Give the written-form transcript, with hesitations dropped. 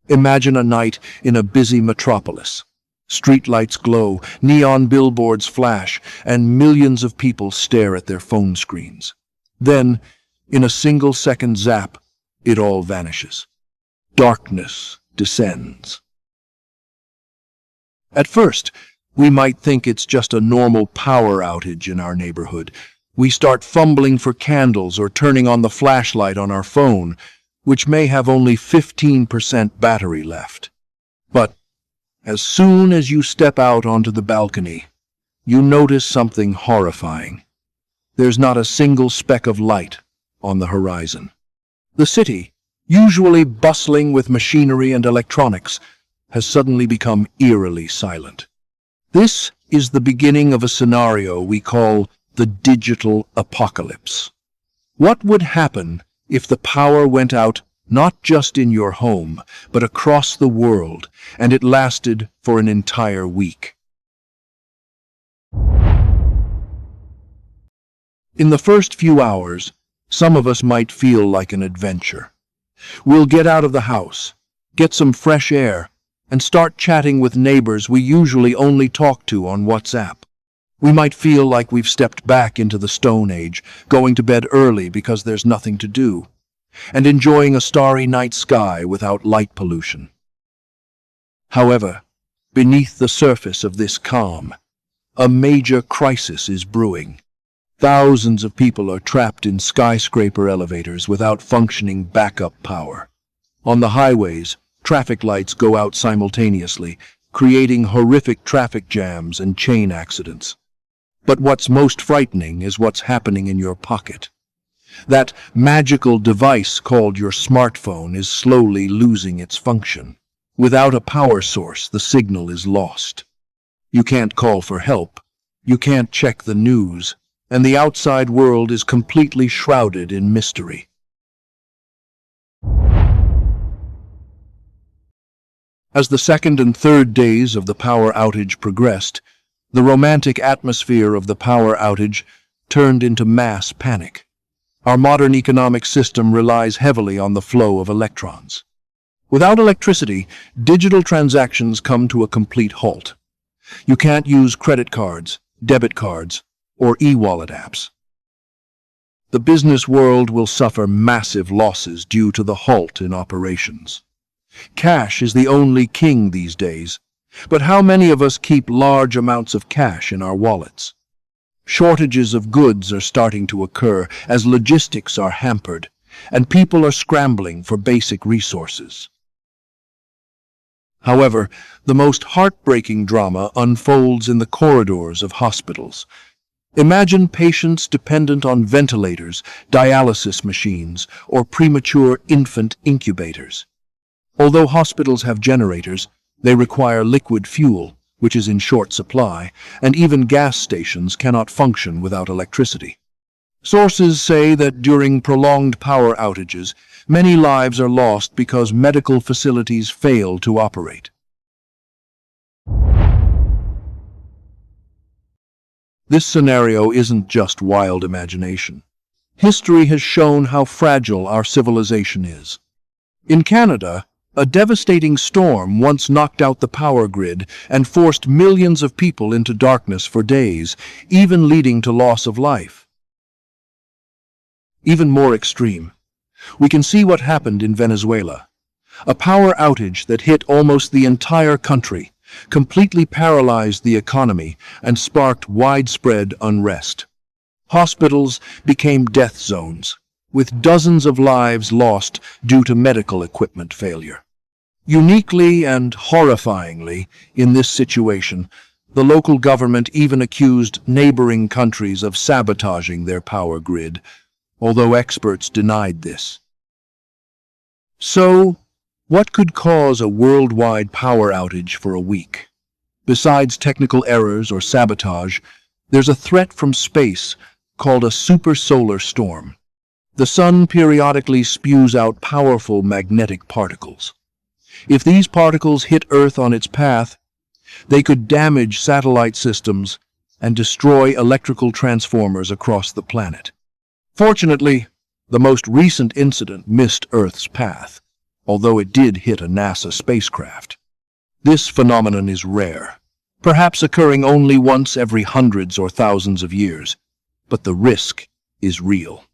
Imagine a night in a busy metropolis. Streetlights glow, neon billboards flash, and millions of people stare at their phone screens. Then, in a single-second zap, it all vanishes. Darkness descends. At first, we might think it's just a normal power outage in our neighborhood. We start fumbling for candles or turning on the flashlight on our phone, which may have only 15% battery left. But as soon as you step out onto the balcony, you notice something horrifying. There's not a single speck of light on the horizon. The city, usually bustling with machinery and electronics, has suddenly become eerily silent. This is the beginning of a scenario we call the digital apocalypse. What would happen if the power went out not just in your home, but across the world, and it lasted for an entire week? In the first few hours, some of us might feel like an adventure. We'll get out of the house, get some fresh air, and start chatting with neighbors we usually only talk to on WhatsApp. We might feel like we've stepped back into the Stone Age, going to bed early because there's nothing to do, and enjoying a starry night sky without light pollution. However, beneath the surface of this calm, a major crisis is brewing. Thousands of people are trapped in skyscraper elevators without functioning backup power. On the highways, traffic lights go out simultaneously, creating horrific traffic jams and chain accidents. But what's most frightening is what's happening in your pocket. That magical device called your smartphone is slowly losing its function. Without a power source, the signal is lost. You can't call for help, you can't check the news, and the outside world is completely shrouded in mystery. As the second and third days of the power outage progressed, the romantic atmosphere of the power outage turned into mass panic. Our modern economic system relies heavily on the flow of electrons. Without electricity, digital transactions come to a complete halt. You can't use credit cards, debit cards, or e-wallet apps. The business world will suffer massive losses due to the halt in operations. Cash is the only king these days, but how many of us keep large amounts of cash in our wallets? Shortages of goods are starting to occur as logistics are hampered, and people are scrambling for basic resources. However, the most heartbreaking drama unfolds in the corridors of hospitals. Imagine patients dependent on ventilators, dialysis machines, or premature infant incubators. Although hospitals have generators, they require liquid fuel, which is in short supply, and even gas stations cannot function without electricity. Sources say that during prolonged power outages, many lives are lost because medical facilities fail to operate. This scenario isn't just wild imagination. History has shown how fragile our civilization is. In Canada, a devastating storm once knocked out the power grid and forced millions of people into darkness for days, even leading to loss of life. Even more extreme, we can see what happened in Venezuela. A power outage that hit almost the entire country, completely paralyzed the economy, and sparked widespread unrest. Hospitals became death zones, with dozens of lives lost due to medical equipment failure. Uniquely and horrifyingly, in this situation, the local government even accused neighboring countries of sabotaging their power grid, although experts denied this. So, what could cause a worldwide power outage for a week? Besides technical errors or sabotage, there's a threat from space called a supersolar storm. The sun periodically spews out powerful magnetic particles. If these particles hit Earth on its path, they could damage satellite systems and destroy electrical transformers across the planet. Fortunately, the most recent incident missed Earth's path. although it did hit a NASA spacecraft. This phenomenon is rare, perhaps occurring only once every hundreds or thousands of years, but the risk is real.